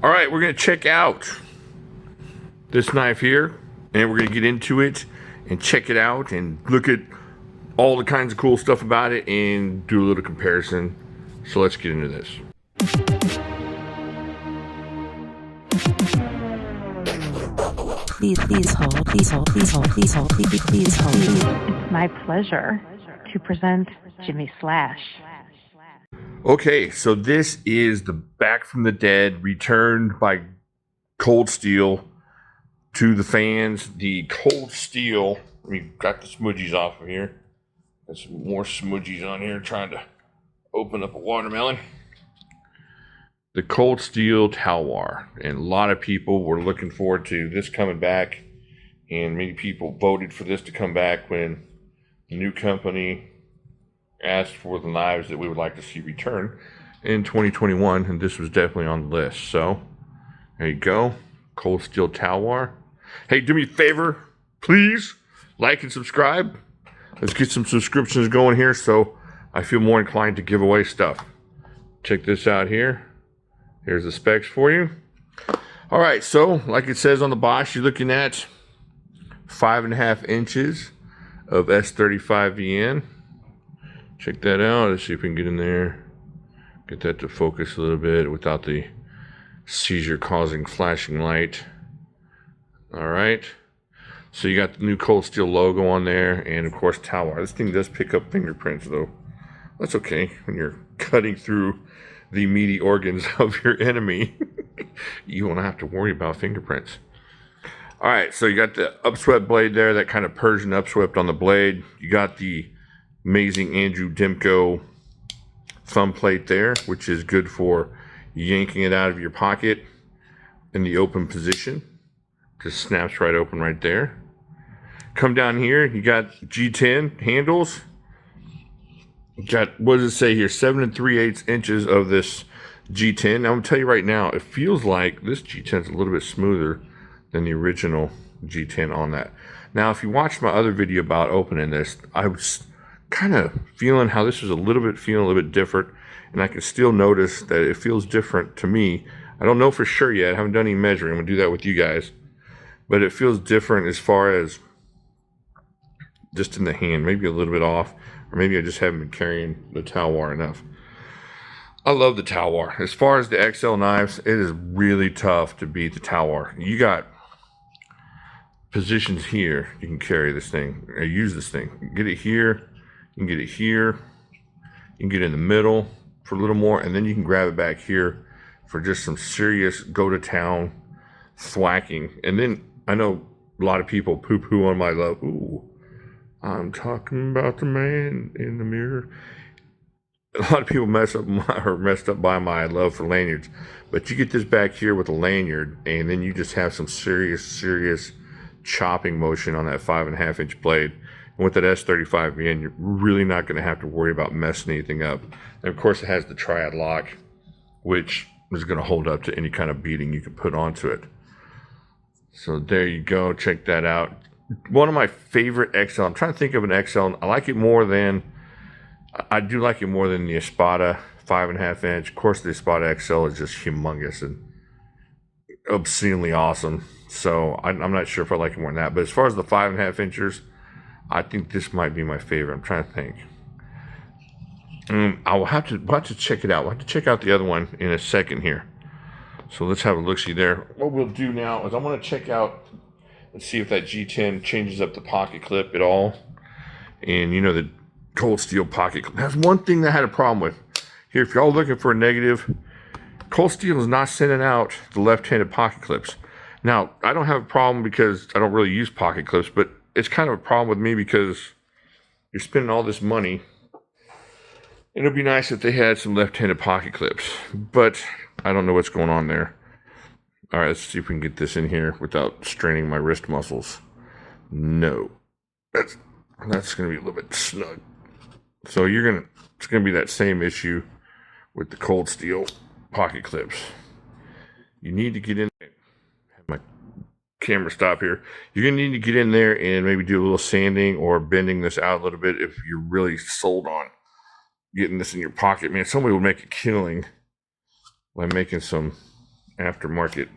All right, we're gonna check out this knife here, and we're gonna get into it and check it out and look at all the kinds of cool stuff about it and do a little comparison. So let's get into this. Please hold. It's my pleasure to present Jimislash. Okay, so this is the Back from the Dead, returned by Cold Steel to the fans. The Cold Steel, we got the smudgies off of here. Got some more smudgies on here, trying to open up a watermelon. The Cold Steel Talwar, and a lot of people were looking forward to this coming back, and many people voted for this to come back when the new company asked for the knives that we would like to see return in 2021, and this was definitely on the list. So there you go, Cold Steel Talwar. Hey, do me a favor, please like and subscribe. Let's get some subscriptions going here so I feel more inclined to give away stuff. Check this out here. Here's the specs for you. All right, so like it says on the box, you're looking at 5.5 inches of S35VN. Check that out. Let's see if we can get in there. Get that to focus a little bit without the seizure-causing flashing light. All right. So you got the new Cold Steel logo on there, and of course Talwar. This thing does pick up fingerprints, though. That's okay when you're cutting through the meaty organs of your enemy. You won't have to worry about fingerprints. All right, so you got the upswept blade there, that kind of Persian upswept on the blade. You got the amazing Andrew Dimko thumb plate there, which is good for yanking it out of your pocket in the open position. Just snaps right open right there. Come down here, you got G10 handles. You got, what does it say here, 7 3/8 inches of this G10. Now I'm gonna tell you right now, it feels like this G10 is a little bit smoother than the original G10 on that. Now, if you watched my other video about opening this, I was kind of feeling how this was a little bit different, and I can still notice that it feels different to me. I don't know for sure yet. I haven't done any measuring. I'm gonna do that with you guys, but it feels different as far as just in the hand, maybe a little bit off, or maybe I just haven't been carrying the Talwar enough. I love the Talwar. As far as the XL knives, it is really tough to beat the Talwar. You got positions here you can carry this thing, or use this thing. You can get it here, you can get it here, you can get it in the middle for a little more, and then you can grab it back here for just some serious go-to-town thwacking. And then I know a lot of people poo-poo on my love. Ooh, I'm talking about the man in the mirror. A lot of people messed up by my love for lanyards, but you get this back here with a lanyard, and then you just have some serious chopping motion on that 5.5 inch blade. And with that S35VN, you're really not going to have to worry about messing anything up. And of course, it has the triad lock, which is going to hold up to any kind of beating you can put onto it. So there you go. Check that out. One of my favorite XL. I'm trying to think of an XL. I do like it more than the Espada 5.5 inch. Of course, the Espada XL is just humongous and obscenely awesome. So I'm not sure if I like it more than that. But as far as the 5.5 inchers, I think this might be my favorite. I'm trying to think. We'll have to check it out. We'll have to check out the other one in a second here. So let's have a look-see there. What we'll do now is I want to check out and see if that G10 changes up the pocket clip at all. And you know, the Cold Steel pocket clip. That's one thing that I had a problem with. Here, if y'all looking for a negative, Cold Steel is not sending out the left-handed pocket clips. Now, I don't have a problem because I don't really use pocket clips, but it's kind of a problem with me because you're spending all this money. It would be nice if they had some left-handed pocket clips, but I don't know what's going on there. All right, let's see if we can get this in here without straining my wrist muscles. No, that's going to be a little bit snug. So it's going to be that same issue with the Cold Steel pocket clips. You need to get in there. Have my camera stop here. You're going to need to get in there and maybe do a little sanding or bending this out a little bit if you're really sold on getting this in your pocket. Man, somebody will make a killing by making some aftermarket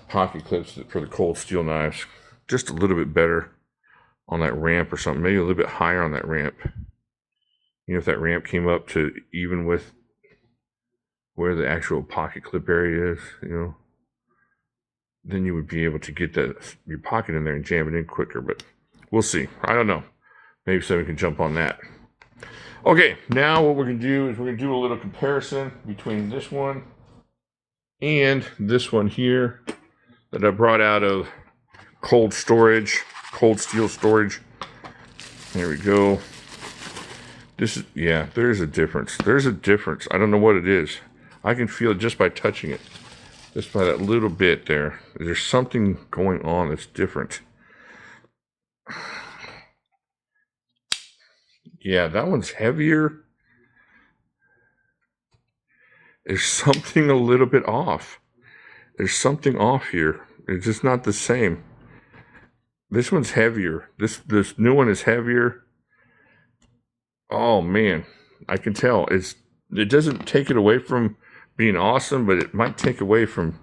pocket clips for the Cold Steel knives. Just a little bit better on that ramp or something. Maybe a little bit higher on that ramp. You know, if that ramp came up to even with where the actual pocket clip area is, you know, then you would be able to get your pocket in there and jam it in quicker. But we'll see. I don't know. Maybe someone can jump on that. Okay, now what we're going to do is we're going to do a little comparison between this one and this one here that I brought out of Cold Steel Storage. There we go. This is, yeah, there's a difference. There's a difference. I don't know what it is. I can feel it just by touching it. Just by that little bit there. There's something going on that's different. Yeah, that one's heavier. There's something a little bit off. There's something off here. It's just not the same. This one's heavier. This new one is heavier. Oh man, I can tell. It doesn't take it away from being awesome, but it might take away from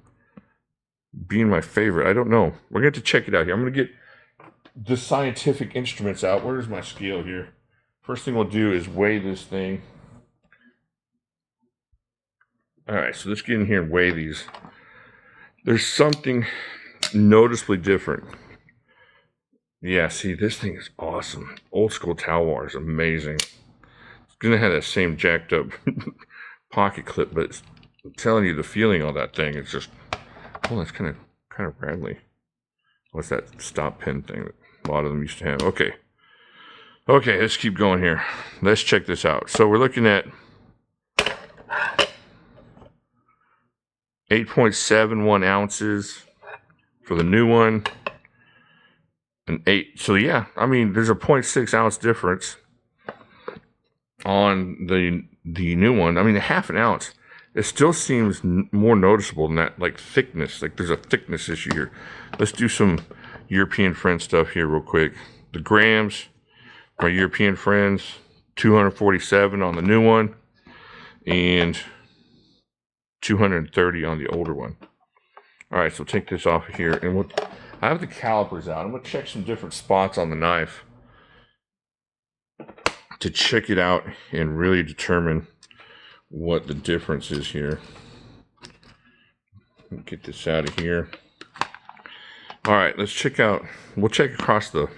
being my favorite. I don't know. We're going to check it out here. I'm going to get the scientific instruments out. Where's my scale here? First thing we'll do is weigh this thing. All right, so let's get in here and weigh these. There's something noticeably different. Yeah, see, this thing is awesome. Old school Talwar is amazing. It's going to have that same jacked up pocket clip, but I'm telling you, the feeling on that thing, it's just, oh, that's kind of rattly. What's that stop pin thing that a lot of them used to have? Okay, let's keep going here. Let's check this out. So we're looking at 8.71 ounces for the new one, and 8. So yeah, I mean, there's a 0.6 ounce difference on the new one. I mean, a half an ounce. It still seems more noticeable than that, like thickness. Like there's a thickness issue here. Let's do some European friend stuff here real quick. The grams, my European friends, 247 on the new one, and 230 on the older one. All right, so take this off of here, and I have the calipers out. I'm gonna check some different spots on the knife to check it out and really determine what the difference is here. Get this out of here. All right, let's check out. We'll check across the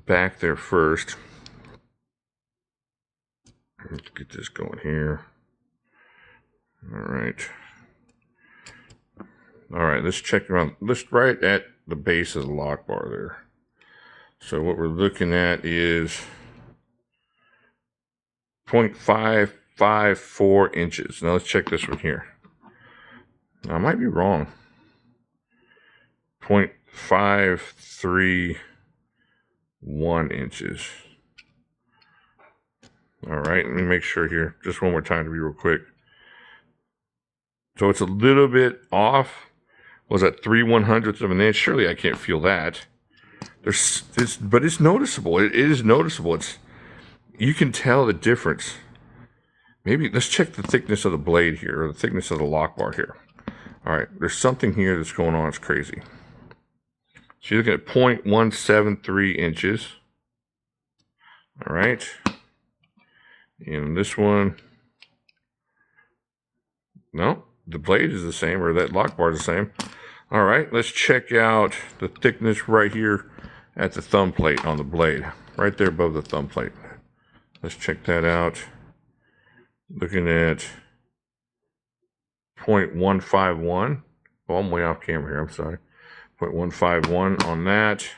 back there first. Let's get this going here. All right, let's check around. Let's right at the base of the lock bar there. So what we're looking at is 0.554 inches. Now let's check this one here. Now I might be wrong. 0.531 inches. All right, let me make sure here. Just one more time to be real quick. So it's a little bit off. Was that 3/100ths of an inch? Surely I can't feel that. But it's noticeable. It is noticeable. You can tell the difference. Maybe let's check the thickness of the blade here, or the thickness of the lock bar here. All right, there's something here that's going on. It's crazy. So you're looking at 0.173 inches. All right. And this one, no, the blade is the same, or that lock bar is the same. All right, let's check out the thickness right here at the thumb plate on the blade, right there above the thumb plate. Let's check that out. Looking at 0.151. Oh, I'm way off camera here, I'm sorry. 0.151 on that.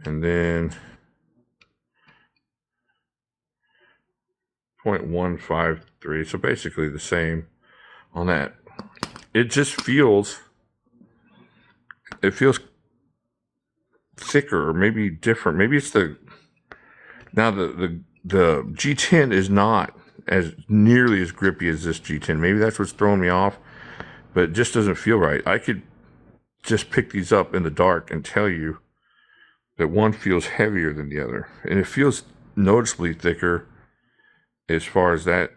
And then 0.153. So basically the same on that. It just feels, thicker, or maybe different. Maybe it's now the G10 is not as nearly as grippy as this G10. Maybe that's what's throwing me off, but it just doesn't feel right. I could just pick these up in the dark and tell you that one feels heavier than the other, and it feels noticeably thicker as far as that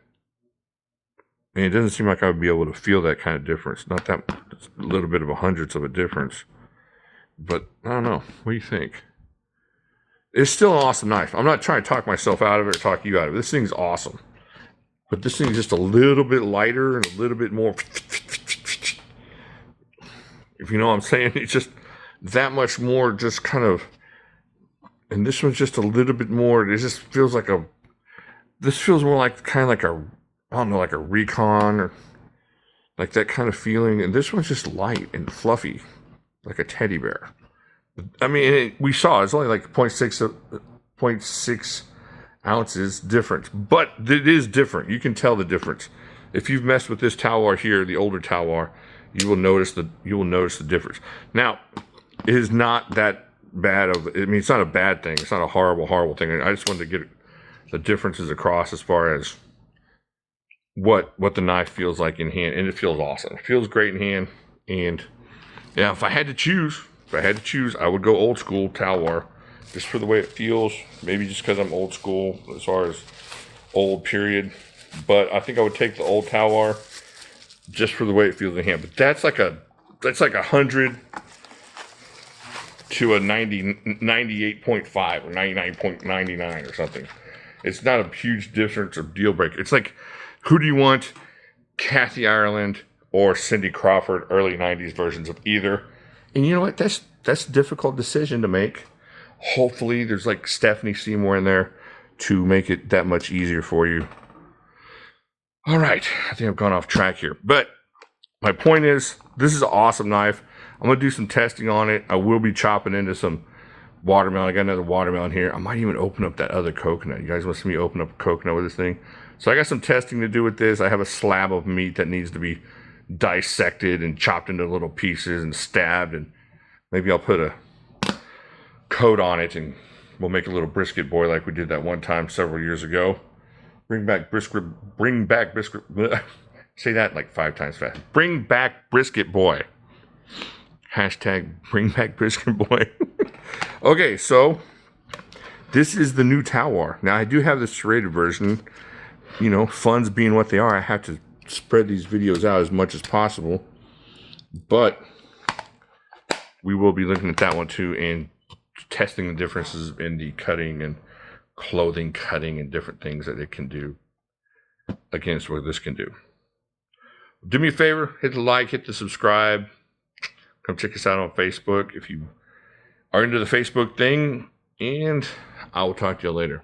And it doesn't seem like I would be able to feel that kind of difference. Not that, it's a little bit of a hundredths of a difference. But I don't know. What do you think? It's still an awesome knife. I'm not trying to talk myself out of it or talk you out of it. This thing's awesome. But this thing's just a little bit lighter and a little bit more, if you know what I'm saying. It's just that much more just kind of, and this one's just a little bit more, it just feels like this feels more like kind of like I don't know, like a Recon or like that kind of feeling. And this one's just light and fluffy, like a teddy bear. I mean, we saw it's only like 0.6 ounces difference, but it is different. You can tell the difference. If you've messed with this Talwar here, the older Talwar, you will notice the difference. Now, it is not that bad of. I mean, it's not a bad thing. It's not a horrible thing. I just wanted to get the differences across as far as what the knife feels like in hand, and it feels awesome. It feels great in hand, and yeah, if I had to choose, I would go old school Talwar, just for the way it feels. Maybe just because I'm old school as far as old period, but I think I would take the old Talwar just for the way it feels in hand. But that's like a 100 to a 98.5 or 99.99 or something. It's not a huge difference or deal breaker. It's like, who do you want? Kathy Ireland or Cindy Crawford, early 90s versions of either. And you know what? That's a difficult decision to make. Hopefully there's like Stephanie Seymour in there to make it that much easier for you. All right. I think I've gone off track here. But my point is, this is an awesome knife. I'm going to do some testing on it. I will be chopping into some watermelon. I got another watermelon here. I might even open up that other coconut. You guys want to see me open up a coconut with this thing? So I got some testing to do with this. I have a slab of meat that needs to be dissected and chopped into little pieces and stabbed, and maybe I'll put a coat on it and we'll make a little brisket boy like we did that one time several years ago. Bring back brisket. Say that like 5 times fast. Bring back brisket boy. Hashtag bring back brisket boy. Okay, so this is the new Talwar. Now I do have the serrated version. You know, funds being what they are, I have to spread these videos out as much as possible. But we will be looking at that one too and testing the differences in the cutting and clothing cutting and different things that it can do against what this can do. Do me a favor, hit the like, hit the subscribe. Come check us out on Facebook if you are into the Facebook thing, and I will talk to you later.